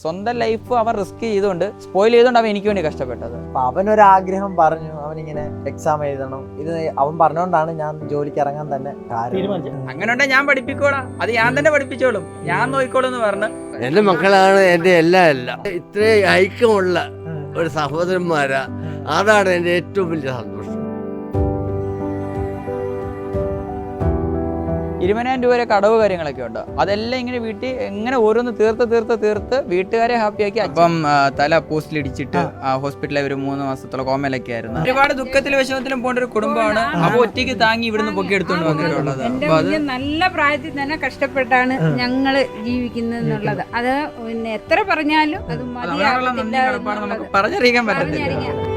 സ്വന്തം ലൈഫ് അവൻ റിസ്ക് ചെയ്തുകൊണ്ട് സ്പോയിൽ ചെയ്തുകൊണ്ട് അവൻ എനിക്ക് വേണ്ടി കഷ്ടപ്പെട്ടത്. അപ്പൊ അവനൊരാഗ്രഹം പറഞ്ഞു, അവനിങ്ങനെ എക്സാം എഴുതണം. ഇത് അവൻ പറഞ്ഞോണ്ടാണ് ഞാൻ ജോലിക്ക് ഇറങ്ങാൻ തന്നെ അങ്ങനെ ഉണ്ടെങ്കിൽ ഞാൻ പഠിപ്പിക്കോളാം, അത് ഞാൻ തന്നെ പഠിപ്പിച്ചോളും, ഞാൻ നോക്കിക്കോളും എന്ന് പറഞ്ഞു. എന്റെ മക്കളാണ് എന്റെ എല്ലാം. ഇത്രയും ഐക്യമുള്ള ഒരു സഹോദരന്മാരാ, അതാണ് എന്റെ ഏറ്റവും വലിയ സന്തോഷം. 20,000 രൂപ വരെ കടവ് കാര്യങ്ങളൊക്കെ ഉണ്ട്. അതെല്ലാം ഇങ്ങനെ വീട്ടിൽ എങ്ങനെ ഓരോന്ന് തീർത്ത് വീട്ടുകാരെ ഹാപ്പിയാക്കി. അപ്പം തല പോസ്റ്റിലിടിച്ചിട്ട് ഹോസ്പിറ്റലിൽ ഒരു 3 മാസത്തോളം കോമയിലൊക്കെ ആയിരുന്നു. ഒരുപാട് ദുഃഖത്തിലും വിഷമത്തിലും പോകേണ്ട ഒരു കുടുംബമാണ്. അപ്പൊ ഒറ്റയ്ക്ക് താങ്ങി ഇവിടുന്ന് പൊക്കി എടുത്തുകൊണ്ട് വന്നിട്ടുള്ളത്. നല്ല പ്രായത്തിൽ തന്നെ കഷ്ടപ്പെട്ടാണ് ഞങ്ങള് ജീവിക്കുന്നത്. അത് പിന്നെ എത്ര പറഞ്ഞാലും അത് നമുക്ക് പറഞ്ഞറിയിക്കാൻ പറ്റത്തില്ല.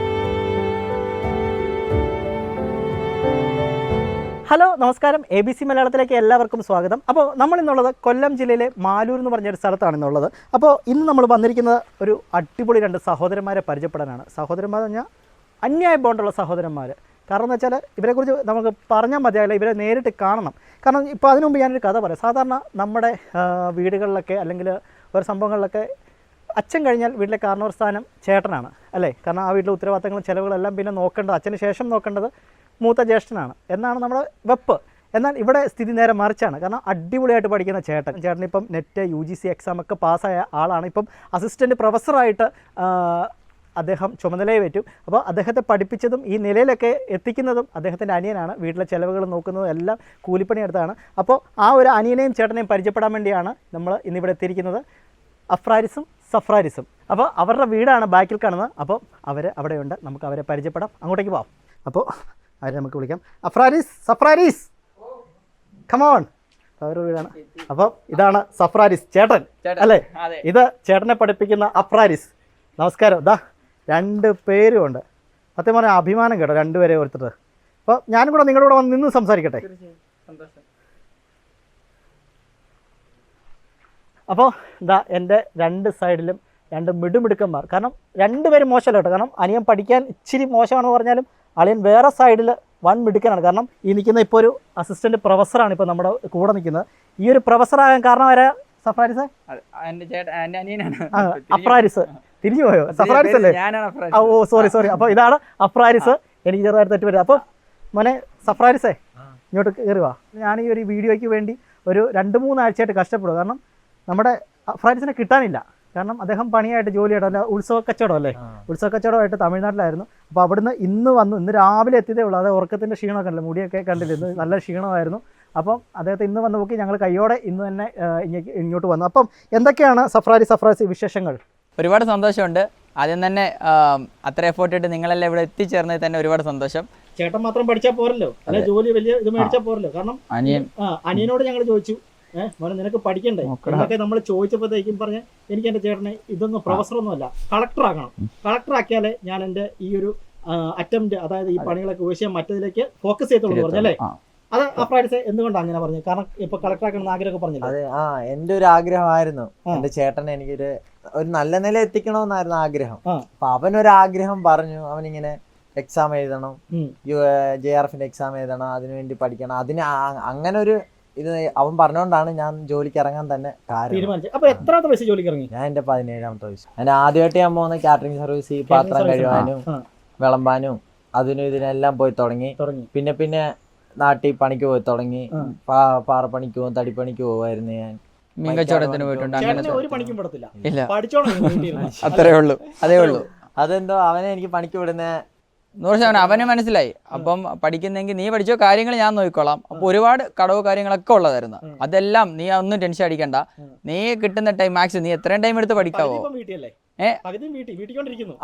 ഹലോ, നമസ്കാരം. ABC മലയാളത്തിലേക്ക് എല്ലാവർക്കും സ്വാഗതം. അപ്പോൾ നമ്മളിന്നുള്ളത് കൊല്ലം ജില്ലയിലെ മാലൂർ എന്ന് പറഞ്ഞൊരു സ്ഥലത്താണ് ഇന്നുള്ളത്. അപ്പോൾ ഇന്ന് നമ്മൾ വന്നിരിക്കുന്നത് ഒരു അടിപൊളി 2 സഹോദരന്മാരെ പരിചയപ്പെടാനാണ്. സഹോദരന്മാർ പറഞ്ഞാൽ അന്യായ ബോണ്ടുള്ള സഹോദരന്മാർ. കാരണം എന്ന് വെച്ചാൽ ഇവരെക്കുറിച്ച് നമുക്ക് പറഞ്ഞാൽ മതിയാവില്ല, ഇവരെ നേരിട്ട് കാണണം. കാരണം ഇപ്പോൾ അതിനു മുമ്പ് ഞാനൊരു കഥ പറയാം. സാധാരണ നമ്മുടെ വീടുകളിലൊക്കെ അല്ലെങ്കിൽ ഒരു സംഭവങ്ങളിലൊക്കെ അച്ഛൻ കഴിഞ്ഞാൽ വീട്ടിലെ കാരണവർ സ്ഥാനം ചേട്ടനാണ് അല്ലേ? കാരണം ആ വീട്ടിലെ ഉത്തരവാദിത്തങ്ങളും ചിലവുകളെല്ലാം പിന്നെ നോക്കേണ്ടത്, അച്ഛന് ശേഷം നോക്കേണ്ടത് മൂത്ത ജ്യേഷ്ഠനാണ് എന്നാണ് നമ്മുടെ വെപ്പ്. എന്നാൽ ഇവിടെ സ്ഥിതി നേരെ മറിച്ചാണ്. കാരണം അടിപൊളിയായിട്ട് പഠിക്കുന്ന ചേട്ടനിപ്പം നെറ്റ് UGC എക്സാമൊക്കെ പാസ്സായ ആളാണ്. ഇപ്പം അസിസ്റ്റൻറ്റ് പ്രൊഫസറായിട്ട് അദ്ദേഹം ചുമതലയേറ്റു. അപ്പോൾ അദ്ദേഹത്തെ പഠിപ്പിച്ചതും ഈ നിലയിലൊക്കെ എത്തിക്കുന്നതും അദ്ദേഹത്തിൻ്റെ അനിയനാണ്. വീട്ടിലെ ചിലവുകൾ നോക്കുന്നതും എല്ലാം കൂലിപ്പണിയെടുത്താണ്. അപ്പോൾ ആ ഒരു അനിയനെയും ചേട്ടനെയും പരിചയപ്പെടാൻ വേണ്ടിയാണ് നമ്മൾ ഇന്നിവിടെ എത്തിയിരിക്കുന്നത്. അഫ്രാരിസും സഫ്രാരിസും. അപ്പോൾ അവരുടെ വീടാണ് ബാക്കിൽ കാണുന്നത്. അപ്പോൾ അവർ അവിടെയുണ്ട്, നമുക്ക് അവരെ പരിചയപ്പെടാം. അങ്ങോട്ടേക്ക് പോവാം. അപ്പോൾ അവരെ നമുക്ക് വിളിക്കാം. അഫ്രാരിസ്, സഫ്രാരിസ്, കമോൺ. അവരുടെ വീടാണ്. അപ്പം ഇതാണ് സഫ്രാരിസ് ചേട്ടൻ അല്ലേ? ഇത് ചേട്ടനെ പഠിപ്പിക്കുന്ന അഫ്രാരിസ്. നമസ്കാരം. ഇതാ 2 പേരും ഉണ്ട്. സത്യം പറഞ്ഞാൽ അഭിമാനം കേട്ടോ, 2 പേരെ ഓർത്തിട്ട്. അപ്പോൾ ഞാനും കൂടെ നിങ്ങളുടെ കൂടെ വന്ന് നിന്ന് സംസാരിക്കട്ടെ. അപ്പോൾ ഇതാ എൻ്റെ 2 സൈഡിലും 2 മിടുമിടുക്കന്മാർ. കാരണം 2 പേരും മോശമല്ല കേട്ടോ. കാരണം അനിയൻ പഠിക്കാൻ ഇച്ചിരി മോശമാണെന്ന് പറഞ്ഞാലും അളിയൻ വേറെ സൈഡിൽ വൺ മിടുക്കനാണ്. കാരണം ഈ നിൽക്കുന്ന ഇപ്പോൾ ഒരു അസിസ്റ്റൻറ്റ് പ്രൊഫസറാണ് ഇപ്പോൾ നമ്മുടെ കൂടെ നിൽക്കുന്നത്. ഈ ഒരു പ്രൊഫസറാകാൻ കാരണം ആരാ? സഫ്രാരിസ്, അഫ്രാരിസ്. തിരിഞ്ഞു പോയോ? സഫ്രാരിസ് അല്ലേ? ഓ സോറി. അപ്പോൾ ഇതാണ് അഫ്രാരിസ്. എനിക്ക് ചെറുതായിട്ട് തെറ്റ് പറ്റും. അപ്പോൾ മോനെ സഫ്രാരിസേ, ഇങ്ങോട്ട് കയറി വാ. ഞാൻ ഈ ഒരു വീഡിയോയ്ക്ക് വേണ്ടി ഒരു 2-3 ആഴ്ചയായിട്ട് കഷ്ടപ്പെടും. കാരണം നമ്മുടെ അഫ്രാരിസിനെ കിട്ടാനില്ല. കാരണം അദ്ദേഹം പണിയായിട്ട് ജോലിയായിട്ട് അല്ല, ഉത്സവ കച്ചവടമായിട്ട് തമിഴ്നാട്ടിലായിരുന്നു. അപ്പോൾ അവിടുന്ന് ഇന്ന് രാവിലെ എത്തിയതേ ഉള്ളൂ. അത് ഉറക്കത്തിൻ്റെ ക്ഷീണമൊക്കെ ഉണ്ടല്ലോ, മുടിയൊക്കെ കണ്ടില്ല, ഇന്ന് നല്ല ക്ഷീണമായിരുന്നു. അപ്പം അദ്ദേഹത്തെ ഇന്ന് വന്ന് നോക്കി ഞങ്ങൾ കയ്യോടെ ഇന്ന് തന്നെ ഇങ്ങോട്ട് വന്നു. അപ്പം എന്തൊക്കെയാണ് സഫ്രാരിസ് വിശേഷങ്ങൾ? ഒരുപാട് സന്തോഷമുണ്ട്. ആദ്യം തന്നെ അത്ര എഫോർട്ട് ഇട്ട് നിങ്ങളെല്ലാം ഇവിടെ എത്തിച്ചേർന്നതിൽ തന്നെ ഒരുപാട് സന്തോഷം. ചേട്ടൻ മാത്രം പഠിച്ചാൽ പോരല്ലോ, അല്ലെ ജോലി വലിയ ഇത് മേടിച്ചാൽ പോരല്ലോ. കാരണം അനിയനോട് ഞങ്ങൾ ചോദിച്ചു, മോനെ നിനക്ക് പഠിക്കണ്ടേ എന്നൊക്കെ നമ്മൾ ചോദിച്ചപ്പോഴത്തേക്കും പറഞ്ഞ് എനിക്ക് എൻ്റെ ചേട്ടനെ ഇതൊന്നും പ്രൊഫസറൊന്നുമല്ല, കളക്ടറാക്കണം. കളക്ടറാക്കിയാലേ ഞാൻ എൻ്റെ ഈ ഒരു അറ്റംപ്റ്റ്, അതായത് ഈ പണികളൊക്കെ ഉപേക്ഷിച്ച് മറ്റതിലേക്ക് ഫോക്കസ് ചെയ്തോളൂ പറഞ്ഞല്ലേ? അത് അഫ്രാരിസ് എന്തുകൊണ്ടാണ് അങ്ങനെ പറഞ്ഞു? കാരണം ഇപ്പൊ കളക്ടറാക്കണം ആഗ്രഹമൊക്കെ പറഞ്ഞില്ല? അതെ, എൻ്റെ ഒരു ആഗ്രഹമായിരുന്നു എൻ്റെ ചേട്ടനെ എനിക്കൊരു നല്ല നില എത്തിക്കണമെന്നായിരുന്നു ആഗ്രഹം. അപ്പൊ അവനൊരാഗ്രഹം പറഞ്ഞു, അവനിങ്ങനെ എക്സാം എഴുതണം, JRF എക്സാം എഴുതണം, അതിനുവേണ്ടി പഠിക്കണം. അതിന് അങ്ങനെ ഒരു ഇത് അവൻ പറഞ്ഞോണ്ടാണ് ഞാൻ ജോലിക്ക് ഇറങ്ങാൻ തന്നെ കാരണം. അപ്പൊ എത്രാമത്തെ വയസ്സ് ജോലിക്ക് ഇറങ്ങി? ഞാൻ എൻ്റെ 17ാമത്തെ വയസ്സ്. ഞാൻ ആദ്യമായിട്ട് ഞാൻ പോകുന്ന കാറ്ററിംഗ് സർവീസ്, ഈ പാത്രം കഴുകാനും വിളമ്പാനും അതിനും ഇതിനെല്ലാം പോയി തുടങ്ങി. പിന്നെ നാട്ടിൽ പണിക്ക് പോയി തുടങ്ങി. പാറപ്പണിക്ക് പോകും, തടിപ്പണിക്ക് പോകുമായിരുന്നു ഞാൻ. മീൻകച്ചവടത്തിന് പോയിട്ടുണ്ട്. അത്രേ ഉള്ളൂ. അതെന്തോ അവനെ എനിക്ക് പണിക്ക് വിടുന്ന 100% അവന് മനസ്സിലായി. അപ്പം പഠിക്കുന്നെങ്കിൽ നീ പഠിച്ചോ, കാര്യങ്ങൾ ഞാൻ നോക്കിക്കോളാം. അപ്പൊ ഒരുപാട് കടവ് കാര്യങ്ങളൊക്കെ ഉള്ളതായിരുന്നു. അതെല്ലാം നീ ഒന്നും ടെൻഷൻ അടിക്കണ്ട. നീ കിട്ടുന്ന ടൈം മാക്സ് നീ എത്രയും ടൈം എടുത്ത് പഠിക്കാവോ?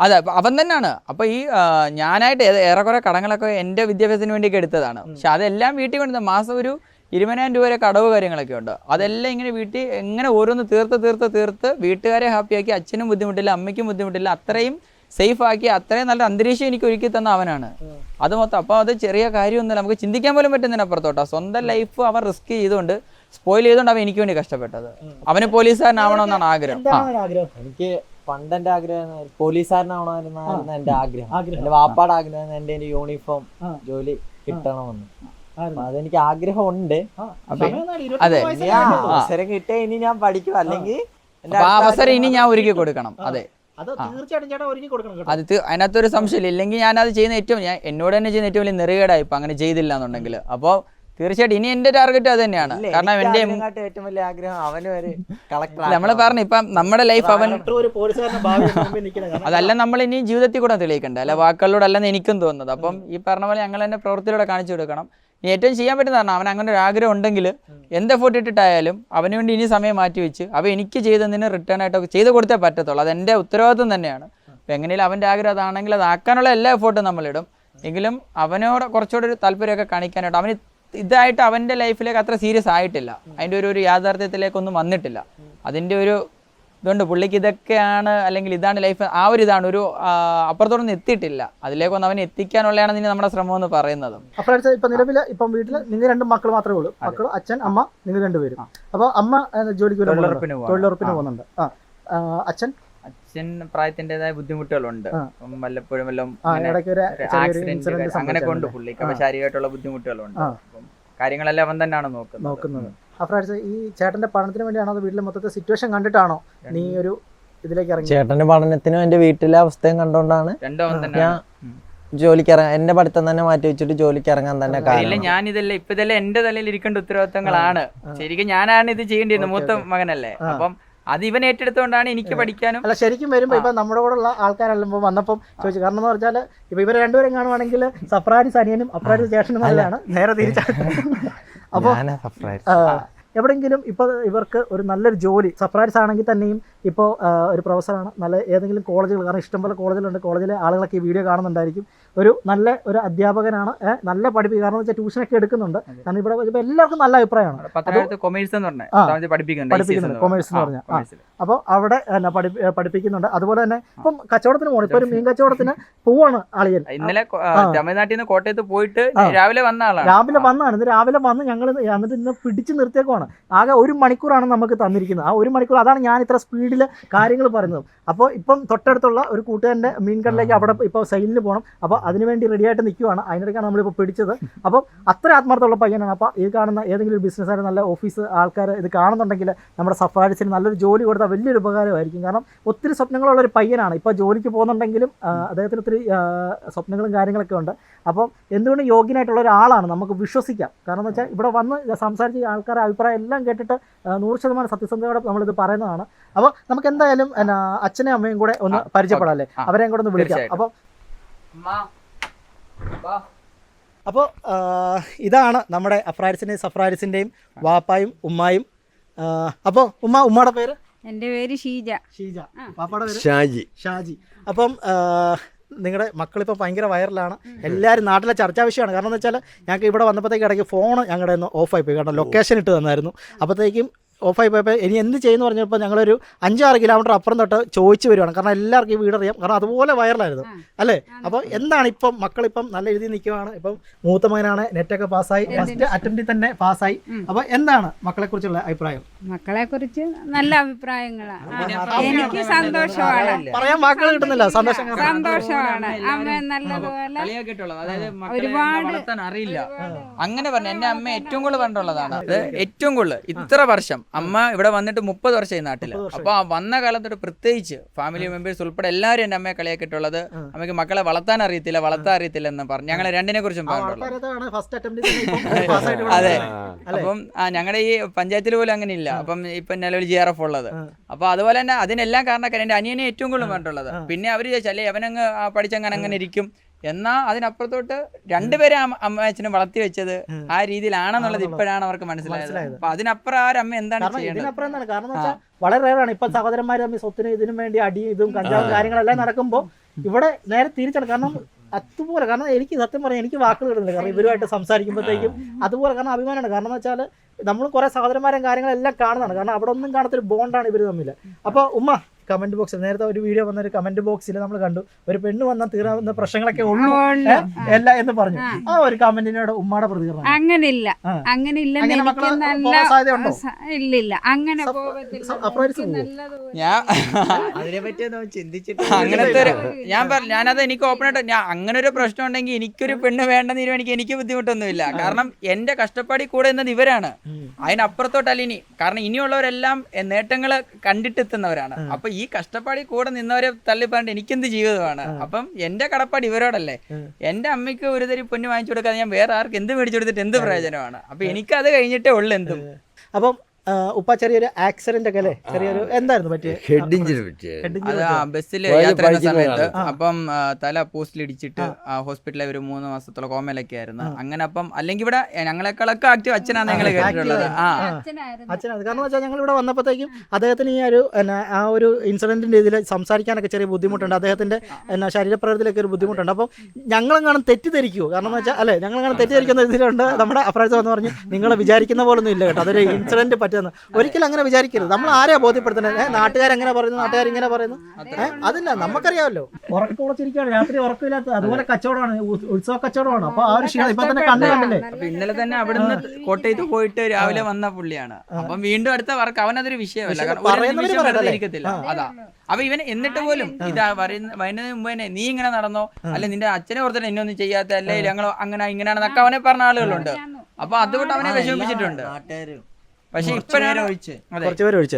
അതെ, അവൻ തന്നെയാണ്. അപ്പൊ ഈ ഞാനായിട്ട് ഏറെക്കുറെ കടങ്ങളൊക്കെ എന്റെ വിദ്യാഭ്യാസത്തിന് വേണ്ടിയൊക്കെ എടുത്തതാണ്. പക്ഷെ അതെല്ലാം വീട്ടിൽ കൊണ്ട് മാസം ഒരു 20,000 രൂപ വരെ കടവ് കാര്യങ്ങളൊക്കെ ഉണ്ട്. അതെല്ലാം ഇങ്ങനെ വീട്ടിൽ എങ്ങനെ ഓരോന്ന് തീർത്ത് വീട്ടുകാരെ ഹാപ്പിയാക്കി. അച്ഛനും ബുദ്ധിമുട്ടില്ല, അമ്മയ്ക്കും ബുദ്ധിമുട്ടില്ല, അത്രയും സേഫ് ആക്കി, അത്രയും നല്ല അന്തരീക്ഷം എനിക്ക് ഒരുക്കി തന്ന അവനാണ്. അത് മൊത്തം. അപ്പോൾ അത് ചെറിയ കാര്യമൊന്നുമില്ല, നമുക്ക് ചിന്തിക്കാൻ പോലും പറ്റുന്നതിനപ്പുറത്തോട്ടാ. സ്വന്തം ലൈഫ് അവൻ റിസ്ക് ചെയ്തുകൊണ്ട് സ്പോയിൽ ചെയ്തുകൊണ്ട് അവൻ എനിക്ക് വേണ്ടി കഷ്ടപ്പെട്ടത്. അവന് പോലീസുകാരനാവണമെന്നാണ് ആഗ്രഹം. എനിക്ക് പണ്ടെന്റെ ആഗ്രഹം പോലീസുകാരനാവണമെന്നായിരുന്നു എന്റെ ആഗ്രഹം. എന്റെ വാപ്പാടെ ആഗ്രഹം എന്റെ യൂണിഫോം ജോലി കിട്ടണമെന്ന്. അതെനിക്ക് ആഗ്രഹം ഉണ്ട്. അതെ, അവസരം കിട്ടിയ ഇനി ഞാൻ പഠിക്കും, അല്ലെങ്കിൽ അപ്പൊ ആ അവസരം ഇനി ഞാൻ ഒരുക്കി കൊടുക്കണം. അതെ, അത് തീർച്ചയായിട്ടും ചേട്ടാ ഒരുക്കി കൊടുക്കണം കേട്ടോ. അത് അതിനകത്തൊരു സംശയമില്ല. ഇല്ലെങ്കിൽ ഞാനത് ചെയ്യുന്ന ഞാൻ എന്നോട് തന്നെ ചെയ്യുന്ന ഏറ്റവും വലിയ നെറുകേടായി ഇപ്പൊ അങ്ങനെ ചെയ്തില്ല എന്നുണ്ടെങ്കിൽ. അപ്പോൾ തീർച്ചയായിട്ടും ഇനി എന്റെ ടാർഗറ്റ് അത് തന്നെയാണ്. കാരണം എന്റെ ഏറ്റവും വലിയ ആഗ്രഹം അവനും ഒരു കളക്ടർ. നമ്മള് പറഞ്ഞു ഇപ്പം നമ്മുടെ ലൈഫ് അവൻ ഒരു പോലീസുകാരന്റെ ഭാവി മുമ്പിൽ നിൽക്കുന്നത് കാരണം അതല്ല നമ്മൾ ഇനി ജീവിതത്തിൽ കൂടെ തെളിയിക്കണ്ട, അല്ല വാക്കുകളിലൂടെല്ലെന്ന് എനിക്കും തോന്നുന്നത്. അപ്പം ഈ പറഞ്ഞ പോലെ ഞങ്ങൾ തന്നെ പ്രവൃത്തിയിലൂടെ കാണിച്ചു കൊടുക്കണം. ഇനി ഏറ്റവും ചെയ്യാൻ പറ്റുന്നതാണ് അവൻ അങ്ങനെ ഒരു ആഗ്രഹം ഉണ്ടെങ്കിൽ എന്ത് എഫോർട്ട് ഇട്ടിട്ടായാലും അവന് വേണ്ടി ഇനി സമയം മാറ്റി വെച്ച് അവ എനിക്ക് ചെയ്തതിന് റിട്ടേൺ ആയിട്ടൊക്കെ ചെയ്ത് കൊടുത്തേ പറ്റത്തുള്ളൂ. അതെന്റെ ഉത്തരവാദിത്വം തന്നെയാണ്. അപ്പം എങ്ങനെയും അവന്റെ ആഗ്രഹം അതാണെങ്കിൽ അതാക്കാനുള്ള എല്ലാ എഫോർട്ടും നമ്മളിടും. എങ്കിലും അവനോട് കുറച്ചുകൂടെ ഒരു താല്പര്യമൊക്കെ കാണിക്കാനായിട്ട് അവന് ഇതായിട്ട് അവന്റെ ലൈഫിലേക്ക് അത്ര സീരിയസ് ആയിട്ടില്ല. അതിന്റെ ഒരു യാഥാർത്ഥ്യത്തിലേക്കൊന്നും വന്നിട്ടില്ല. അതിന്റെ ഒരു ഇതുകൊണ്ട് പുള്ളിക്ക് ഇതൊക്കെയാണ് അല്ലെങ്കിൽ ഇതാണ് ലൈഫ്, ആ ഒരു ഇതാണ് ഒരു അപ്പുറത്തോടൊന്നും എത്തിയിട്ടില്ല. അതിലേക്കൊന്നും അവനെ എത്തിക്കാനുള്ളതാണ് ഇനി നമ്മുടെ ശ്രമം എന്ന് പറയുന്നത്. അപ്പോൾ ഇപ്പൊ നിലവിൽ ഇപ്പം വീട്ടിൽ നിങ്ങൾ 2 മക്കൾ മാത്രമേ ഉള്ളൂ. മക്കൾ, അച്ഛൻ, അമ്മ, നിങ്ങൾ 2 പേരും. അപ്പോൾ അമ്മ ജോലിക്ക് തൊഴിലുറപ്പിന് പോകുന്നുണ്ട്. അച്ഛൻ പ്രായത്തിൻ്റെതായ ബുദ്ധിമുട്ടുകളുണ്ട്. വല്ലപ്പോഴും വല്ലതും ആക്സിഡന്റ് അങ്ങനെ കൊണ്ട് പുള്ളിക്ക് അപ്പൊ ശാരീരികമായിട്ടുള്ള ബുദ്ധിമുട്ടുകളുണ്ട്. അപ്പം കാര്യങ്ങളെല്ലാം അവൻ തന്നെയാണ് നോക്കുന്നത്. അപ്പോൾ ഈ ചേട്ടന്റെ പഠനത്തിന് വേണ്ടിയാണോ അത് വീട്ടിലെ മൊത്തത്തെ സിറ്റുവേഷൻ കണ്ടിട്ടാണോ നീ ഒരു ഇതിലേക്ക് ഇറങ്ങി? ചേട്ടന്റെ പഠനത്തിനും എന്റെ വീട്ടിലെ അവസ്ഥയും കണ്ടുകൊണ്ടാണ് രണ്ടും അവൻ തന്നെ. ഞാൻ ജോലിക്ക് ഇറങ്ങാൻ, എന്റെ പഠിത്തം തന്നെ മാറ്റി വെച്ചിട്ട് ജോലിക്ക് ഇറങ്ങാൻ തന്നെ കാരണം. ഞാൻ ഇതെല്ലാം എന്റെ തലയിൽ ഇരിക്കേണ്ട ഉത്തരവാദിത്തങ്ങളാണ്. ശരിക്കും ഞാനാണ് ഇത് ചെയ്യേണ്ടിയിരുന്നത്, മൂത്ത മകനല്ലേ. അപ്പം അത് ഇവൻ ഏറ്റെടുത്തോണ്ടാണ് എനിക്ക് പഠിക്കാനും. അല്ല ശരിക്കും വരുമ്പോ ഇപ്പൊ നമ്മുടെ കൂടെ ഉള്ള ആൾക്കാരെല്ലാം വന്നപ്പം ചോദിച്ചു. കാരണം എന്ന് പറഞ്ഞാൽ ഇപ്പൊ ഇവരെ 2 പേരും കാണുവാണെങ്കിൽ സഫ്രാരിസ് അനിയനും അഫ്രാരിസ് ചേട്ടനും നല്ലതാണ്, നേരെ തിരിച്ചാണ്. അപ്പൊ എവിടെയെങ്കിലും ഇപ്പോൾ ഇവർക്ക് ഒരു നല്ലൊരു ജോലി, സഫ്രാരിസ് ആണെങ്കിൽ തന്നെയും ഇപ്പോൾ ഒരു പ്രൊഫസറാണ്, നല്ല ഏതെങ്കിലും കോളേജുകൾ, കാരണം ഇഷ്ടംപോലെ കോളേജിലുണ്ട്, കോളേജിലെ ആളുകളൊക്കെ ഈ വീഡിയോ കാണുന്നുണ്ടായിരിക്കും. ഒരു നല്ല അധ്യാപകനാണ്, നല്ല പഠിപ്പിക്കുക. കാരണം വെച്ചാൽ ട്യൂഷനൊക്കെ എടുക്കുന്നുണ്ട്. കാരണം ഇവിടെ ഇപ്പോൾ എല്ലാവർക്കും നല്ല അഭിപ്രായമാണ്. കൊമേഴ്സ് എന്ന് പറഞ്ഞാൽ അപ്പോൾ അവിടെ പഠിപ്പിക്കുന്നുണ്ട്. അതുപോലെ തന്നെ ഇപ്പം കച്ചവടത്തിന് പോകണം. ഇപ്പൊ ഒരു മീൻ കച്ചവടത്തിന് പോവാണ് അളിയൻ. ഇന്നലെ തമിഴ്നാട്ടിൽ നിന്ന് കോട്ടയത്ത് പോയിട്ട് രാവിലെ വന്ന ആളാണ്. ഇന്ന് രാവിലെ വന്ന് ഞങ്ങൾ എന്നിട്ട് ഇന്ന് പിടിച്ച് നിർത്തിയേക്കുവാണ്. ആകെ 1 മണിക്കൂറാണ് നമുക്ക് തന്നിരിക്കുന്നത്. ആ 1 മണിക്കൂർ, അതാണ് ഞാൻ ഇത്ര സ്പീഡിൽ കാര്യങ്ങൾ പറയുന്നത്. അപ്പോൾ ഇപ്പം തൊട്ടടുത്തുള്ള ഒരു കൂട്ടുകാരൻ്റെ മീൻകടയിലേക്ക് അവിടെ ഇപ്പോൾ സെയിലിന് പോകണം. അപ്പോൾ അതിനുവേണ്ടി റെഡിയായിട്ട് നിൽക്കുവാണ്. അതിനിടയ്ക്കാണ് നമ്മളിപ്പോൾ പിടിച്ചത്. അപ്പം അത്ര ആത്മാർത്ഥമുള്ള പയ്യനാണ്. അപ്പോൾ ഇത് കാണുന്ന ഏതെങ്കിലും ഒരു ബിസിനസ്സുകാർ, നല്ല ഓഫീസ് ആൾക്കാർ ഇത് കാണുന്നുണ്ടെങ്കിൽ നമ്മുടെ സഫ്രാരിസിന് നല്ലൊരു ജോലി കൊടുത്താൽ വലിയൊരു ഉപകാരമായിരിക്കും. കാരണം ഒത്തിരി സ്വപ്നങ്ങളുള്ളൊരു പയ്യനാണ്. ഇപ്പോൾ ജോലിക്ക് പോകുന്നുണ്ടെങ്കിലും അദ്ദേഹത്തിന് ഒത്തിരി സ്വപ്നങ്ങളും കാര്യങ്ങളൊക്കെ ഉണ്ട്. അപ്പം എന്തുകൊണ്ട് യോഗ്യനായിട്ടുള്ള ഒരാളാണ്, നമുക്ക് വിശ്വസിക്കാം. കാരണം എന്ന് വെച്ചാൽ ഇവിടെ വന്ന് സംസാരിച്ച ആൾക്കാരുടെ അഭിപ്രായം എല്ലാം കേട്ടിട്ട് 100% സത്യസന്ധതയോടെ നമ്മളിത് പറയുന്നതാണ്. അപ്പോൾ നമുക്ക് എന്തായാലും അച്ഛനെയും അമ്മയും കൂടെ ഒന്ന് പരിചയപ്പെടാം അല്ലേ, അവരെയും കൂടെ ഒന്ന് വിളിക്കാം. അപ്പോൾ ഇതാണ് നമ്മുടെ അഫ്രാരിസിൻ്റെയും സഫ്രാരിസിൻ്റെയും വാപ്പായും ഉമ്മായും. അപ്പോൾ ഉമ്മയുടെ പേര്? എൻ്റെ പേര് ഷീജ. വാപ്പയുടെ പേര് ഷാജി. അപ്പം നിങ്ങളുടെ മക്കളിപ്പോൾ ഭയങ്കര വൈറലാണ്. എല്ലാവരും നാട്ടിലെ ചർച്ചാ വിഷയമാണ്. കാരണം എന്ന് വെച്ചാൽ ഞങ്ങൾക്ക് ഇവിടെ വന്നപ്പോഴത്തേക്ക് ഇടയ്ക്ക് ഫോൺ ഞങ്ങളുടെ ഒന്ന് ഓഫായി പോയി. കാരണം ലൊക്കേഷൻ ഇട്ട് തന്നായിരുന്നു. അപ്പോഴത്തേക്കും ഓഫായി പോയപ്പോൾ ഇനി എന്ത് ചെയ്യുന്നു പറഞ്ഞപ്പോൾ ഞങ്ങളൊരു 5-6 കിലോമീറ്റർ അപ്പുറം തൊട്ട് ചോദിച്ചു വരുവാണ്. കാരണം എല്ലാവർക്കും ഈ വീട് അറിയാം. കാരണം അതുപോലെ വൈറലായിരുന്നു അല്ലേ. അപ്പോൾ എന്താണ് ഇപ്പം മക്കളിപ്പം നല്ല എഴുതി നിൽക്കുവാണ്. ഇപ്പം മൂത്ത മകനാണ്, നെറ്റൊക്കെ പാസ്സായി, ഫസ്റ്റ് അറ്റംപ്റ്റിൽ തന്നെ പാസ്സായി. അപ്പോൾ എന്താണ് മക്കളെക്കുറിച്ചുള്ള അഭിപ്രായം? മക്കളെക്കുറിച്ച് നല്ല അഭിപ്രായങ്ങളാണ്. എനിക്ക് സന്തോഷമാണ്, പറയാൻ വാക്കുകൾ കിട്ടുന്നില്ല. സന്തോഷമാണ്. അമ്മ നല്ലതുപോലെ ഒരുപാട് അറിയില്ല അങ്ങനെ പറഞ്ഞു. എന്റെ അമ്മ ഏറ്റവും കൂടുതൽ പറഞ്ഞിട്ടുള്ളതാണ്. അത് ഏറ്റവും കൂടുതൽ ഇത്ര വർഷം അമ്മ ഇവിടെ വന്നിട്ട് 30 വർഷമായി നാട്ടില്. അപ്പൊ വന്ന കാലത്തോട്ട് പ്രത്യേകിച്ച് ഫാമിലി മെമ്പേഴ്സ് ഉൾപ്പെടെ എല്ലാവരും എന്റെ അമ്മയെ കളിയാക്കിയിട്ടുള്ളത് അമ്മയ്ക്ക് മക്കളെ വളർത്താൻ അറിയത്തില്ല എന്ന് പറഞ്ഞു. ഞങ്ങളെ രണ്ടിനെ കുറിച്ചും പറഞ്ഞിട്ടുള്ളത്. അതെ. അപ്പം ഞങ്ങളുടെ ഈ പഞ്ചായത്തിൽ പോലും അങ്ങനെ ഇല്ല. അപ്പം ഇപ്പൊ നിലവിൽ GRF ഉള്ളത്. അപ്പൊ അതുപോലെ തന്നെ അതിനെല്ലാം കാരണക്കാരൻ എന്റെ അനിയനെ ഏറ്റവും കൂടുതൽ പറഞ്ഞിട്ടുള്ളത്. പിന്നെ അവര് ചോദിച്ചാൽ അല്ലേ അവനങ്ങ് പഠിച്ചങ്ങനെ അങ്ങനെ ഇരിക്കും. എന്നാ അതിനപ്പുറത്തോട്ട് 2 പേരെ അമ്മയച്ഛനും വളർത്തി വെച്ചത് ആ രീതിയിലാണെന്നുള്ളത് ഇപ്പോഴാണ് അവർക്ക് മനസ്സിലായത്. അപ്പൊ അതിനപ്പുറം ആ അമ്മ എന്താണ് ചെയ്യുന്നത്? കാരണം വളരെ റേറാണ്. ഇപ്പൊ സഹോദരന്മാർ തമ്മിൽ സ്വത്തിന് ഇതിനും വേണ്ടി അടിയും ഇതും കഞ്ചാവും കാര്യങ്ങളെല്ലാം നടക്കുമ്പോൾ ഇവിടെ നേരെ തിരിച്ചാണ്. കാരണം അതുപോലെ, കാരണം എനിക്ക് സത്യം പറയാം എനിക്ക് വാക്കുകൾ കിട്ടുന്നില്ല. കാരണം ഇവരുമായിട്ട് സംസാരിക്കുമ്പോഴത്തേക്കും അതുപോലെ, കാരണം അഭിമാനമാണ്. കാരണം എന്ന് വെച്ചാൽ നമ്മൾ കുറെ സഹോദരന്മാരും കാര്യങ്ങളെല്ലാം കാണുന്നതാണ്. കാരണം അവിടെ ഒന്നും കാണാത്തൊരു ബോണ്ടാണ് ഇവർ തമ്മിൽ. അപ്പോൾ ഉമ്മ കമന്റ് ബോക്സിൽ നേരത്തെ ഒരു വീഡിയോ വന്ന ഒരു കമന്റ് ബോക്സിൽ നമ്മൾ കണ്ടു ഒരു പെണ്ണ് വന്നാൽ തീരാവുന്ന പ്രശ്നങ്ങളൊക്കെ ഉള്ളൂ അല്ല എന്ന് പറഞ്ഞു. ആ ഒരു കമന്റിനോട് ഉമ്മയുടെ പ്രതികരണം അങ്ങനില്ല അങ്ങനെ മക്കള് പോകാൻ സാധ്യതയുണ്ടോ? ഇല്ലില്ല അങ്ങനെ ഞാൻ അതിനെ പറ്റി ചിന്തിച്ചിട്ട് അങ്ങനത്തെ ഒരു ഞാനത് എനിക്ക് ഓപ്പൺ ആയിട്ട് ഞാൻ അങ്ങനെ ഒരു പ്രശ്നം ഉണ്ടെങ്കിൽ എനിക്കൊരു പെണ്ണ് വേണ്ടെന്ന് തീരുമാനിക്കാൻ എനിക്ക് ബുദ്ധിമുട്ടൊന്നുമില്ല. കാരണം എന്റെ കഷ്ടപ്പാടിൽ കൂടെ എന്നത് ഇവരാണ്, അതിനപ്പുറത്തോട്ടല്ല ഇനി. കാരണം ഇനിയുള്ളവരെല്ലാം നേട്ടങ്ങള് കണ്ടിട്ടെത്തുന്നവരാണ്. അപ്പൊ ഈ കഷ്ടപ്പാടിൽ കൂടെ നിന്നവരെ തള്ളിപ്പറഞ്ഞിട്ട് എനിക്കെന്ത് ജീവിതമാണ്? അപ്പം എന്റെ കടപ്പാട് ഇവരോടല്ലേ. എന്റെ അമ്മയ്ക്ക് ഒരു തരി പൊന്ന് വാങ്ങിച്ചു കൊടുക്കാതെ ഞാൻ വേറെ ആർക്ക് എന്ത് മേടിച്ചു കൊടുത്തിട്ട് എന്ത് പ്രയോജനമാണ്? അപ്പൊ എനിക്കത് കഴിഞ്ഞിട്ടേ ഉള്ളു എന്തും. അപ്പം ഉപ്പ ചെറിയൊരു ആക്സിഡന്റ് ഒക്കെ അല്ലേ, ചെറിയൊരു എന്തായിരുന്നു പറ്റിയത്? ഹെഡ് ഇഞ്ചുറി പറ്റിയത്. അത് ബസ്സിൽ യാത്ര ചെയ്യുന്ന സമയത്ത് അപ്പം തല പോസ്റ്റിൽ ഇടിച്ചിട്ട് ഹോസ്പിറ്റലിൽ ഒരു 3 മാസത്തോളം കോമയിലൊക്കെ ആയിരുന്നു. അങ്ങനെ അപ്പം അല്ലെങ്കിൽ ഇവിടെ ഞങ്ങളെക്കാളൊക്കെ ആക്റ്റീവ് അച്ഛനാണ് ഞങ്ങൾ കേട്ടിട്ടുള്ളത്. അച്ഛനാണ്. കാരണം വെച്ചാൽ ഞങ്ങൾ ഇവിടെ വന്നപ്പോഴത്തേക്കും അദ്ദേഹത്തിന് ഈ ഒരു ആ ഒരു ഇൻസിഡന്റിന്റെ ഇതിൽ സംസാരിക്കാനൊക്കെ ചെറിയ ബുദ്ധിമുട്ടുണ്ട്. അദ്ദേഹത്തിന്റെ ശരീരപ്രകൃതിയിലൊക്കെ ഒരു ബുദ്ധിമുട്ടുണ്ട്. അപ്പം ഞങ്ങളെങ്ങാനും തെറ്റിദ്ധരിക്കുമോ? കാരണം എന്ന് വെച്ചാൽ അല്ലെ ഞങ്ങളെങ്ങനെ തെറ്റിദ്ധരിക്കുന്ന ഇതിലുണ്ട്. നമ്മുടെ അപ്രായം എന്ന് പറഞ്ഞു നിങ്ങൾ വിചാരിക്കുന്ന പോലൊന്നും ഇല്ല കേട്ടോ, അതൊരു ഇൻസിഡന്റ് പറ്റുന്ന. ഒരിക്കലും അങ്ങനെ വിചാരിക്കരുത്. നമ്മൾ ആരെയാ ബോധ്യപ്പെടുത്തുന്നത്? നാട്ടുകാരെങ്ങനെ പറയുന്നു, നാട്ടുകാരിങ്ങനെ പറയുന്നു, അതില്ല, നമുക്കറിയാമല്ലോ. ഉറക്കമുളച്ചിരിക്കുകയാണ്, രാത്രി ഉറക്കമില്ലാത്ത അതുപോലെ കച്ചവടമാണ്, ഉത്സവ കച്ചവടമാണ്. അപ്പൊ ആ ഒരു ക്ഷീണം ഇപ്പൊ തന്നെ കണ്ടില്ലേ. അപ്പൊ ഇന്നലെ തന്നെ അവിടുന്ന് കോട്ടയത്ത് പോയിട്ട് രാവിലെ വന്ന പുള്ളിയാണ്. അപ്പം വീണ്ടും അടുത്ത വർക്ക് അവനതൊരു വിഷയമല്ല. ഇരിക്കത്തില്ല. അതാ അപ്പൊ ഇവൻ എന്നിട്ട് പോലും ഇതാ വരുന്നതിന് മുമ്പ് തന്നെ നീ ഇങ്ങനെ നടന്നോ, അല്ലെ നിന്റെ അച്ഛനെ ഓർത്തിട്ട് എന്നൊന്നും ചെയ്യാത്ത, അല്ലെ ഞങ്ങൾ അങ്ങനെ ഇങ്ങനെയാണെന്നൊക്കെ അവനെ പറഞ്ഞ ആളുകളുണ്ട്. അപ്പൊ അതുകൊണ്ട് അവനെ വിഷമിപ്പിച്ചിട്ടുണ്ട്. പക്ഷെ ഇപ്പഴാണ് കുറച്ചുപേര് ഒഴിച്ചു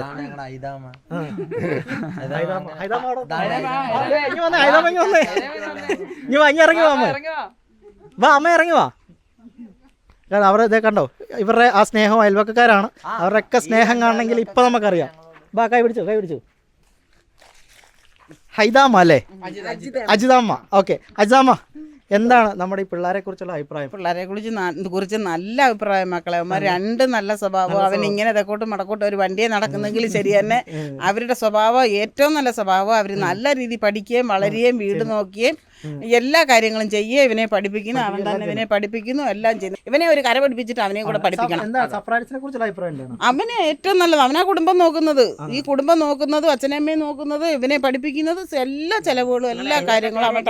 ഇറങ്ങി വാ അമ്മ ഇറങ്ങി വാ. കാരണം അവരെ ഇതേ കണ്ടോ, ഇവരുടെ ആ സ്നേഹം അയൽവക്കക്കാരാണ്. അവരുടെയൊക്കെ സ്നേഹം കാണണമെങ്കിൽ ഇപ്പൊ നമുക്കറിയാം. വാ കൈ പിടിച്ചു ഹൈദാമ്മ അല്ലേ, അജിതാമ്മ. ഓക്കെ അജിതാമ്മ, എന്താണ് നമ്മുടെ ഈ പിള്ളേരെ കുറിച്ചുള്ള അഭിപ്രായം? പിള്ളേരെ കുറിച്ച് നല്ല അഭിപ്രായം മക്കളെ. അവന്മാർ രണ്ട് നല്ല സ്വഭാവം. അവൻ ഇങ്ങനെ തെക്കോട്ടും മടക്കോട്ടും ഒരു വണ്ടിയെ നടക്കുന്നെങ്കിൽ ശരി തന്നെ അവരുടെ സ്വഭാവം ഏറ്റവും നല്ല സ്വഭാവം. അവർ നല്ല രീതിയിൽ പഠിക്കുകയും വളരുകയും വീട് നോക്കുകയും എല്ലാ കാര്യങ്ങളും ചെയ്യുക. ഇവനെ പഠിപ്പിക്കുന്നു, അവൻ തന്നെ ഇവനെ പഠിപ്പിക്കുന്നു, എല്ലാം ചെയ്യുന്നു. ഇവനെ ഒരു കര പഠിപ്പിച്ചിട്ട് അവനെ കൂടെ പഠിപ്പിക്കണം. അവനെ ഏറ്റവും നല്ലത് അവനാ കുടുംബം നോക്കുന്നത്. ഈ കുടുംബം നോക്കുന്നതും അച്ഛനമ്മയും നോക്കുന്നത്, ഇവനെ പഠിപ്പിക്കുന്നത്, എല്ലാ ചെലവുകളും എല്ലാ കാര്യങ്ങളും അവൻ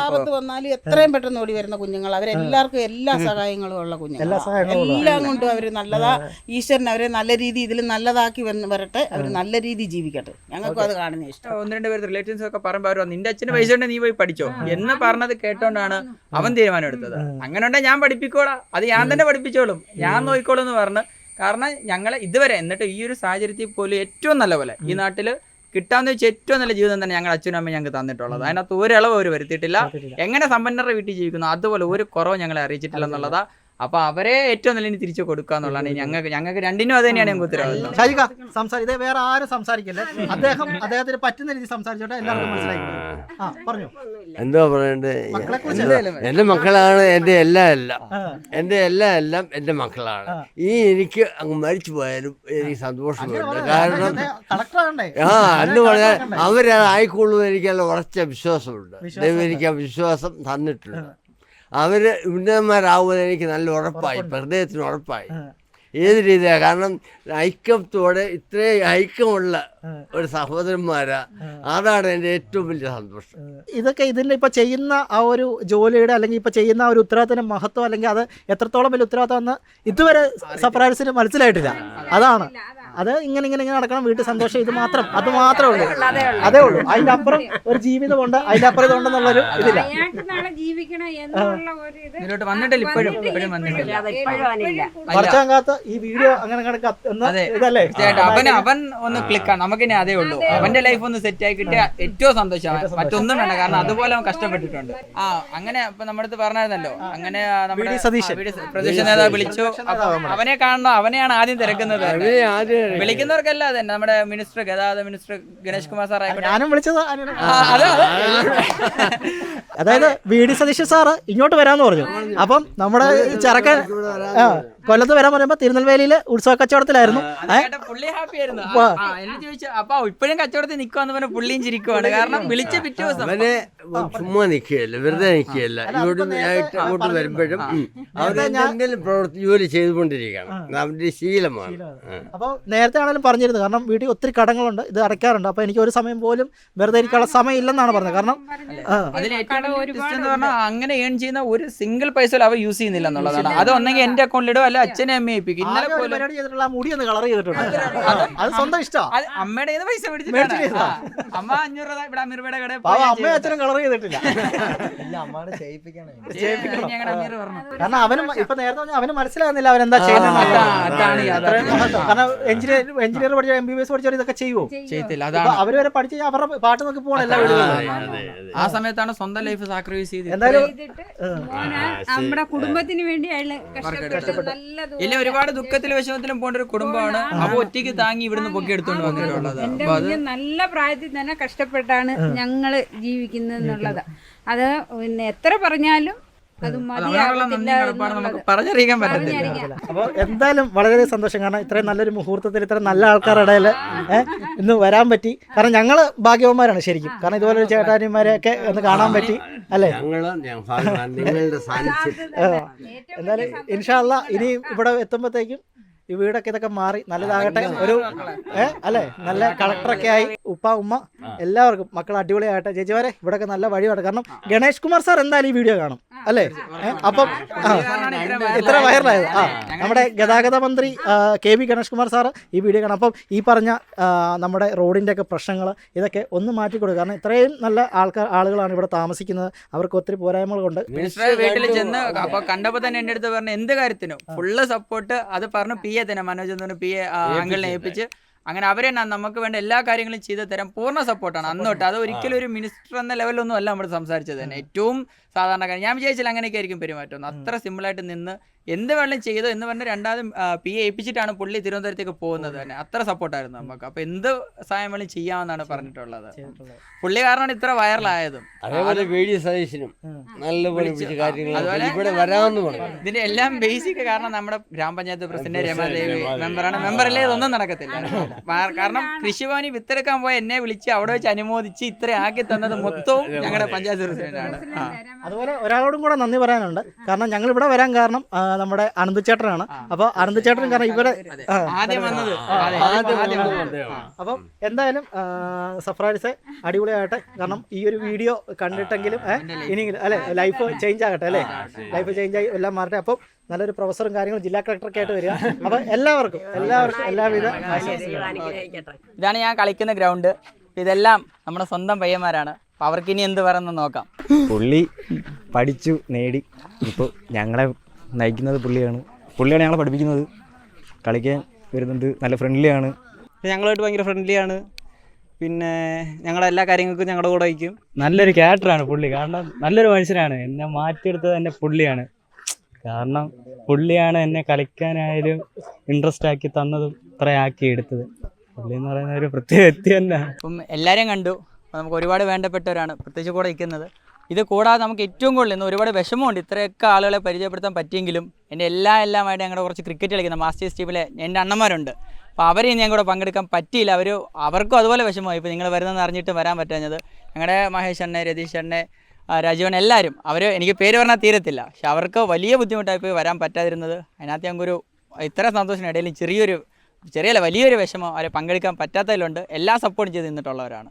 ആപത്ത് വന്നാലും എത്രയും പെട്ടെന്ന് ഓടി വരുന്ന കുഞ്ഞുങ്ങൾ. അവരെല്ലാവർക്കും എല്ലാ സഹായങ്ങളും ഉള്ള കുഞ്ഞുങ്ങൾ. എല്ലാം കൊണ്ടും അവർ നല്ലതാ. ഈശ്വരൻ അവരെ നല്ല രീതി ഇതിൽ നല്ലതാക്കി വരട്ടെ. അവർ നല്ല രീതി ജീവിക്കട്ടെ. ഞങ്ങൾക്കും അത് കാണുന്ന ഇഷ്ടം. 1-2 പേര് റിലേറ്റീവ്സ് ഒക്കെ പറയുമ്പോൾ നിന്റെ അച്ഛന് പൈസ ഉണ്ട്, നീ പോയി പഠിച്ചോ എന്ന് പറഞ്ഞത് കേട്ടോണ്ടാണ് അവൻ തീരുമാനം എടുത്തത്. അങ്ങനെ ഉണ്ടെങ്കിൽ ഞാൻ പഠിപ്പിക്കോളാം, അത് ഞാൻ തന്നെ പഠിപ്പിച്ചോളും, ഞാൻ നോക്കിക്കോളും എന്ന് പറഞ്ഞ്. കാരണം ഞങ്ങളെ ഇതുവരെ എന്നിട്ട് ഈ ഒരു സാഹചര്യത്തിൽ പോലും ഏറ്റവും നല്ല പോലെ ഈ നാട്ടില് കിട്ടാന്ന് വെച്ചാൽ ഏറ്റവും നല്ല ജീവിതം തന്നെ ഞങ്ങൾ അച്ഛനും അമ്മയും ഞങ്ങൾക്ക് തന്നിട്ടുള്ളത്. അതിനകത്ത് ഒരളവ് അവർ വരുത്തിയിട്ടില്ല. എങ്ങനെ സമ്പന്നരുടെ വീട്ടിൽ ജീവിക്കുന്നു അതുപോലെ ഒരു കുറവ് ഞങ്ങളെ അറിയിച്ചിട്ടില്ല എന്നുള്ളതാ. അപ്പൊ അവരെ ഏറ്റവും നല്ല തിരിച്ചു കൊടുക്കുക എന്നുള്ളതാണ് ഞങ്ങൾക്ക് രണ്ടിനും അത് തന്നെയാണ് ഞങ്ങൾക്ക് ഉത്തരവാദിത്വം. ഇതേ വേറെ ആരും സംസാരിക്കല്ലേ, അദ്ദേഹത്തിന് പറ്റുന്ന രീതി സംസാരിച്ചോട്ടെ, എല്ലാവർക്കും മനസ്സിലായി. എന്തോ പറയണ്ടേ, എന്റെ മക്കളാണ് എന്റെ എല്ലാം എന്റെ മക്കളാണ്. ഈ എനിക്ക് അങ്ങ് മരിച്ചു പോയാലും എനിക്ക് സന്തോഷമുണ്ട്. കാരണം എന്ന് പറഞ്ഞാൽ അവരായിക്കൊള്ളൂ എനിക്കല്ല ഉറച്ച വിശ്വാസമുണ്ട്. ദൈവം എനിക്ക് ആ വിശ്വാസം തന്നിട്ടുണ്ട്. അവർ ഉന്നതന്മാരാവുമെന്ന് എനിക്ക് നല്ല ഉറപ്പായി, ഹൃദയത്തിന് ഉറപ്പായി. ഏത് രീതിയാണ്, കാരണം ഐക്യത്തോടെ ഇത്രയും ഐക്യമുള്ള ഒരു സഹോദരന്മാരാ, അതാണ് എൻ്റെ ഏറ്റവും വലിയ സന്തോഷം. ഇതൊക്കെ ഇതിൻ്റെ ഇപ്പൊ ചെയ്യുന്ന ആ ഒരു ജോലിയുടെ അല്ലെങ്കിൽ ഇപ്പൊ ചെയ്യുന്ന ഒരു ഉത്തരവാദിത്തത്തിന്റെ മഹത്വം അല്ലെങ്കിൽ അത് എത്രത്തോളം വലിയ ഉത്തരവാദിത്തം എന്ന് ഇതുവരെ സർപ്രൈസിന് മനസ്സിലായിട്ടില്ല. അതാണ് അത് ഇങ്ങനെ നടക്കണം, വീട്ടിൽ സന്തോഷം, ഇത് മാത്രം, അത് മാത്രമേ ഉള്ളൂ, അതേ ഉള്ളൂ. അതിന്റെ അപ്പുറം ഒരു ജീവിതമുണ്ട്, അതിന്റെ അപ്പുറം ഇതുണ്ടെന്നുള്ളൊരു ഇതില്ല. വർഷാങ്കാത്ത ഈ വീഡിയോ അങ്ങനെ ഇതല്ലേ അവൻ ഒന്ന് ക്ലിക്കാണ്, നമുക്കിനി അതേ ഉള്ളൂ. അവന്റെ ലൈഫ് ഒന്ന് സെറ്റ് ആയി കിട്ടിയ ഏറ്റവും സന്തോഷമാണ്, മറ്റൊന്നും വേണ്ട. കാരണം അതുപോലെ അവൻ കഷ്ടപ്പെട്ടിട്ടുണ്ട്. അങ്ങനെ ഇപ്പൊ നമ്മുടെ അടുത്ത് പറഞ്ഞായിരുന്നല്ലോ, അങ്ങനെ നമ്മുടെ പ്രതിപക്ഷ നേതാവ് വിളിച്ചു, അവനെ കാണണം, അവനെയാണ് ആദ്യം തിരക്കുന്നത്. വിളിക്കുന്നവർക്കല്ല തന്നെ നമ്മുടെ മിനിസ്റ്റർ, ഗതാഗത മിനിസ്റ്റർ ഗണേഷ് കുമാർ സാർ ആയിക്കോട്ടെ, ഞാനും വിളിച്ചത്. അതായത് വി ഡി സതീശൻ സാറ് ഇങ്ങോട്ട് വരാന്ന് പറഞ്ഞു. അപ്പം നമ്മുടെ ചെറുക്കൻ കൊല്ലത്ത് വരാൻ പറയുമ്പോൾ തിരുനെൽവേലിയിൽ ഉത്സവ കച്ചവടത്തിലായിരുന്നു. പുള്ളി ഹാപ്പി ആയിരുന്നു. എനിക്ക് ചോദിച്ചു അപ്പൊ ഇപ്പോഴും കച്ചവടത്തിൽ നിൽക്കുവാന്ന് പറഞ്ഞ പുള്ളിയും ചിരിക്കുവാണ്. കാരണം വിളിച്ച പിറ്റേ ദിവസം അവനെ ചുമ്മാ നിൽക്കുകയല്ല, വെറുതെ നിൽക്കുകയല്ല. അങ്ങോട്ട് വരുമ്പോഴും അവരെന്തെങ്കിലും ജോലി ചെയ്തുകൊണ്ടിരിക്കണം. അവന്റെ ശീലമാണ്. അപ്പോൾ നേരത്തെ ആണെങ്കിലും പറഞ്ഞിരുന്നു, കാരണം വീട്ടിൽ ഒത്തിരി കടങ്ങളുണ്ട്, ഇത് അടയ്ക്കാറുണ്ട്. അപ്പോൾ എനിക്ക് ഒരു സമയം പോലും വെറുതെ ഇരിക്കാനുള്ള സമയം ഇല്ലെന്നാണ് പറഞ്ഞത്. കാരണം അതിൽ ഏറ്റവും എന്ന് പറഞ്ഞാൽ അങ്ങനെ ഏൺ ചെയ്യുന്ന ഒരു സിംഗിൾ പൈസ അവർ യൂസ് ചെയ്യുന്നില്ല എന്നുള്ളതാണ്. അത് ഒന്നെങ്കിൽ എന്റെ അക്കൗണ്ടിലിടും, അല്ല അച്ഛനെ അമ്മയെ ഏൽപ്പിക്കും. ഇന്നലെ പോലും പരിപാടി ചെയ്തിട്ടുള്ള മുടി ഒന്ന് കളർ ചെയ്തിട്ടുണ്ട്. അത് സ്വന്തം ഇഷ്ടമാണ്. അമ്മയുടെ പൈസ മേടിച്ചിട്ടാണ്. അമ്മ 500 രൂപ ഇവിടെ അമീർബയുടെ കടയിൽ അമ്മയും അച്ഛനും കളർ ചെയ്തിട്ടില്ല. കാരണം അവനും ഇപ്പൊ നേരത്തെ പറഞ്ഞാൽ അവന് മനസ്സിലാകുന്നില്ല അവനെന്താ ചെയ്യുന്നത്. കാരണം എഞ്ചിനീയർ പഠിച്ച MBBS പഠിച്ചവർ ഇതൊക്കെ ചെയ്യുമോ? ചെയ്യത്തില്ല. അവര് വരെ പഠിച്ച് അവരുടെ പാട്ട് നോക്കി പോകണം എല്ലാ വീടുകളിലും. ആ സമയത്താണ് സ്വന്തം ലൈഫ് സാക്രിഫൈസ് ചെയ്ത് എന്തായാലും നമ്മുടെ കുടുംബത്തിന് വേണ്ടി അയാള് കഷ്ടപ്പെട്ടു. ഇല്ല, ഒരുപാട് ദുഃഖത്തിലും വിഷമത്തിലും പോകേണ്ട ഒരു കുടുംബമാണ്. അപ്പൊ ഒറ്റയ്ക്ക് താങ്ങി ഇവിടുന്ന് പൊക്കി എടുത്തോണ്ട് വന്നിട്ടുള്ളത്. എന്റെ കുഞ്ഞ് നല്ല പ്രായത്തിൽ തന്നെ കഷ്ടപ്പെട്ടാണ് ഞങ്ങള് ജീവിക്കുന്നത് എന്നുള്ളത്. അത് പിന്നെ എത്ര പറഞ്ഞാലും അത് പറഞ്ഞറിയിക്കാൻ പറ്റത്തില്ല. അപ്പോൾ എന്തായാലും വളരെ സന്തോഷം. കാരണം ഇത്രയും നല്ലൊരു മുഹൂർത്തത്തിൽ ഇത്ര നല്ല ആൾക്കാരുടെ ഇടയിൽ ഇന്ന് വരാൻ പറ്റി. കാരണം ഞങ്ങൾ ഭാഗ്യവന്മാരാണ് ശരിക്കും. കാരണം ഇതുപോലെ ചേട്ടാനിമാരെയൊക്കെ ഒന്ന് കാണാൻ പറ്റി അല്ലേ. എന്തായാലും ഇൻഷാ അല്ലാഹ് ഇനി ഇവിടെ എത്തുമ്പോഴത്തേക്കും ഈ വീടൊക്കെ ഇതൊക്കെ മാറി നല്ലതാകട്ടെ. ഒരു അല്ലേ നല്ല കളക്ടറൊക്കെ ആയി ഉപ്പ ഉമ്മ എല്ലാവർക്കും മക്കൾ അടിപൊളിയാകട്ടെ. ചേച്ചിമാരെ ഇവിടെയൊക്കെ നല്ല വഴിയാണ്. കാരണം ഗണേഷ് കുമാർ സാർ എന്തായാലും ഈ വീഡിയോ കാണും അല്ലേ. അപ്പം ഇത്ര വൈറലായത് നമ്മുടെ ഗതാഗത മന്ത്രി KB ഗണേഷ് കുമാർ സാർ ഈ വീഡിയോ കാണും. അപ്പം ഈ പറഞ്ഞ നമ്മുടെ റോഡിൻ്റെ ഒക്കെ പ്രശ്നങ്ങൾ ഇതൊക്കെ ഒന്ന് മാറ്റിക്കൊടുക്കുക. കാരണം ഇത്രയും നല്ല ആളുകളാണ് ഇവിടെ താമസിക്കുന്നത്. അവർക്ക് ഒത്തിരി പോരായ്മകളുണ്ട്. വീട്ടിൽ ചെന്ന് അപ്പൊ കണ്ടപ്പോ തന്നെ എന്റെ അടുത്ത് പറഞ്ഞു എന്ത് കാര്യത്തിനും ഫുള്ള് സപ്പോർട്ട്. അത് പറഞ്ഞു PA തന്നെ മനോജ് എന്ന് PA അങ്കിളിനെ ഏൽപ്പിച്ച് അങ്ങനെ അവരെ നമുക്ക് വേണ്ട എല്ലാ കാര്യങ്ങളും ചെയ്തു തരാൻ പൂർണ്ണ സപ്പോർട്ടാണ് അന്ന് തൊട്ട്. അത് ഒരിക്കലും ഒരു മിനിസ്റ്റർ എന്ന ലെവലൊന്നും അല്ല നമ്മൾ സംസാരിച്ചത് തന്നെ. ഏറ്റവും സാധാരണക്കാരൻ. ഞാൻ വിചാരിച്ചില്ല അങ്ങനെയൊക്കെ ആയിരിക്കും പെരുമാറ്റം. അത്ര സിമ്പിളായിട്ട് നിന്ന് എന്ത് വേണം ചെയ്തോ എന്ന് പറഞ്ഞ് രണ്ടാമത് PA ഏൽപ്പിച്ചിട്ടാണ് പുള്ളി തിരുവനന്തപുരത്തേക്ക് പോകുന്നത് തന്നെ. അത്ര സപ്പോർട്ടായിരുന്നു നമുക്ക്. അപ്പൊ എന്ത് സഹായം വേണം ചെയ്യാമെന്നാണ് പറഞ്ഞിട്ടുള്ളത്. പുള്ളി കാരണമാണ് ഇത്ര വൈറലായതും. അതേപോലെ വേടി സതീശനും നല്ലപോലെ ഇവിടെ വരാമെന്ന് പറഞ്ഞു. ഇതിന്റെ എല്ലാം ബേസിക് കാരണം നമ്മുടെ ഗ്രാമപഞ്ചായത്ത് പ്രസിഡന്റ് രമാദേവി മെമ്പറാണ്. മെമ്പറല്ലേ ഇതൊന്നും നടക്കത്തില്ല. കാരണം കൃഷിഭവനി വിത്തെടുക്കാൻ പോയ എന്നെ വിളിച്ച് അവിടെ വെച്ച് അനുമോദിച്ച് ഇത്ര ആക്കി തന്നത് മൊത്തവും ഞങ്ങളുടെ പഞ്ചായത്ത് പ്രസിഡന്റാണ്. അതുപോലെ ഒരാളോടും കൂടെ നന്ദി പറയാനുണ്ട്. കാരണം ഞങ്ങൾ ഇവിടെ വരാൻ കാരണം നമ്മുടെ അനന്തചേട്ടനാണ്. അപ്പോൾ അനന്തചേട്ടൻ കാരണം ഇവിടെ ആദ്യം വന്നത്. അപ്പം എന്തായാലും സഫ്രാരിസെ അടിപൊളിയാകട്ടെ. കാരണം ഈ ഒരു വീഡിയോ കണ്ടിട്ടെങ്കിലും ഇനിയെങ്കിലും അല്ലെ ലൈഫ് ചേഞ്ച് ആകട്ടെ അല്ലേ. ലൈഫ് ചേഞ്ച് ആയി എല്ലാം മാറട്ടെ. അപ്പം നല്ലൊരു പ്രൊഫസറും കാര്യങ്ങളും ജില്ലാ കളക്ടറൊക്കെ ആയിട്ട് വരിക. അപ്പം എല്ലാവർക്കും എല്ലാവിധ ഇതാണ് ഞാൻ കളിക്കുന്ന ഗ്രൗണ്ട്. ഇതെല്ലാം നമ്മുടെ സ്വന്തം പയ്യന്മാരാണ്. അപ്പം അവർക്ക് ഇനി എന്ത് പറയുന്നത് നോക്കാം. പുള്ളി പഠിച്ചു നേടി. ഇപ്പോൾ ഞങ്ങളെ നയിക്കുന്നത് പുള്ളിയാണ് ഞങ്ങളെ പഠിപ്പിക്കുന്നത്. കളിക്കാൻ വരുന്നുണ്ട്. നല്ല ഫ്രണ്ട്ലിയാണ്. ഞങ്ങളുമായിട്ട് ഭയങ്കര ഫ്രണ്ട്ലിയാണ്. പിന്നെ ഞങ്ങളുടെ എല്ലാ കാര്യങ്ങൾക്കും ഞങ്ങളുടെ കൂടെ വയ്ക്കും. നല്ലൊരു ക്യാരക്ടറാണ് പുള്ളി. കാരണം നല്ലൊരു മനുഷ്യനാണ്. എന്നെ മാറ്റിയെടുത്തത് തന്നെ പുള്ളിയാണ്. കാരണം പുള്ളിയാണ് എന്നെ കളിക്കാനായാലും ഇൻട്രസ്റ്റ് ആക്കി തന്നതും ഇത്രയാക്കി എടുത്തത്. പുള്ളി എന്ന് പറയുന്ന ഒരു പ്രത്യേക വ്യക്തി തന്നെ. അപ്പം എല്ലാവരെയും കണ്ടു. നമുക്ക് ഒരുപാട് വേണ്ടപ്പെട്ടവരാണ് പ്രത്യേകിച്ച് കൂടെ നിൽക്കുന്നത്. ഇത് കൂടാതെ നമുക്ക് ഏറ്റവും കൂടുതൽ ഇന്ന് ഒരുപാട് വിഷമമുണ്ട്. ഇത്രയൊക്കെ ആളുകളെ പരിചയപ്പെടുത്താൻ പറ്റിയെങ്കിലും എൻ്റെ എല്ലാമായിട്ട് ഞങ്ങളുടെ കുറച്ച് ക്രിക്കറ്റ് കളിക്കുന്ന മാസ്റ്റേഴ്സ് ടീമിലെ എൻ്റെ അണ്ണന്മാരുണ്ട്. അപ്പോൾ അവരെയും ഞാൻ കൂടെ പങ്കെടുക്കാൻ പറ്റിയില്ല. അവർക്കും അതുപോലെ വിഷമമായി. ഇപ്പോൾ നിങ്ങൾ വരുന്നതെന്ന് അറിഞ്ഞിട്ട് വരാൻ പറ്റാഞ്ഞത്. ഞങ്ങളുടെ മഹേഷ് അണ്ണെ, രതീഷ് അണ്ണെ, രാജീവൻ എല്ലാവരും എനിക്ക് പേര് പറഞ്ഞാൽ തീരത്തില്ല. പക്ഷെ അവർക്ക് വലിയ ബുദ്ധിമുട്ടായിപ്പോയി വരാൻ പറ്റാതിരുന്നത്. അതിനകത്ത് ഞങ്ങൾക്കൊരു ഇത്ര സന്തോഷത്തിനിടയിൽ വലിയൊരു വിഷമം അവരെ പങ്കെടുക്കാൻ പറ്റാത്തതിലുണ്ട്. എല്ലാ സപ്പോർട്ടും ചെയ്ത് നിന്നിട്ടുള്ളവരാണ്.